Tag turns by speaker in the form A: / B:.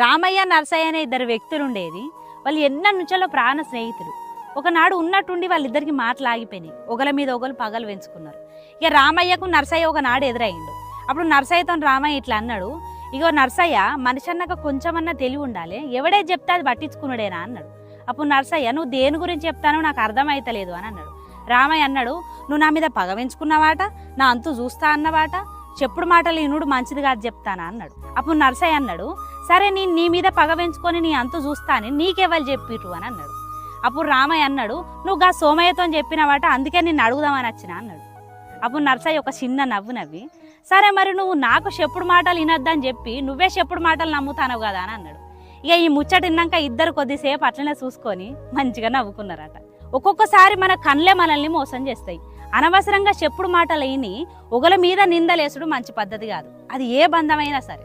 A: రామయ్య నరసయ్య అనే ఇద్దరు వ్యక్తులు ఉండేది. వాళ్ళు ఎన్న నుంచో ప్రాణ స్నేహితులు. ఒకనాడు ఉన్నట్టుండి వాళ్ళిద్దరికి మాటలు ఆగిపోయినాయి. ఒకల మీద ఒకరు పగలు పెంచుకున్నారు. ఇక రామయ్యకు నరసయ్య ఒకనాడు ఎదురయ్యిండు. అప్పుడు నరసయ్యతో రామయ్య ఇట్లా అన్నాడు, ఇగో నరసయ్య, మనిషి అన్నాక కొంచెమన్నా తెలివి ఉండాలి, ఎవడే చెప్తే అది పట్టించుకున్నాడేనా అన్నాడు. అప్పుడు నరసయ్య, నువ్వు దేని గురించి చెప్తానో నాకు అర్థమైతలేదు అని అన్నాడు. రామయ్య అన్నాడు, నువ్వు నా మీద పగ పెంచుకున్నవాట, నా అంతు చూస్తా అన్నవాట, చెప్పుడు మాటలు ఇనుడు మంచిది కాదు చెప్తానా అన్నాడు. అప్పుడు నరసయ్య అన్నాడు, సరే నేను నీ మీద పగ పెంచుకొని నీ అంతు చూస్తా అని నీకెవరు చెప్పిర్రు అని అన్నాడు. అప్పుడు రామయ్య అన్నాడు, నువ్వు గా సోమయ్యతో చెప్పినవాట, అందుకే నిన్ను అడుగుదామని వచ్చిన అన్నాడు. అప్పుడు నరసయ్య ఒక చిన్న నవ్వు నవ్వి, సరే మరి నువ్వు నాకు చెప్పుడు మాటలు వినొద్దని చెప్పి నువ్వే చెప్పుడు మాటలు నమ్ముతానవు కదా అని అన్నాడు. ఇక ఈ ముచ్చట విన్నాక ఇద్దరు కొద్దిసేపు అట్లనే చూసుకొని మంచిగా నవ్వుకున్నారట. ఒక్కొక్కసారి మన కళ్ళే మనల్ని మోసం చేస్తాయి. అనవసరంగా చెప్పుడు మాటలు విని ఒకల మీద నిందలేసుడు మంచి పద్ధతి కాదు. అది ఏ బంధమైనా సరే.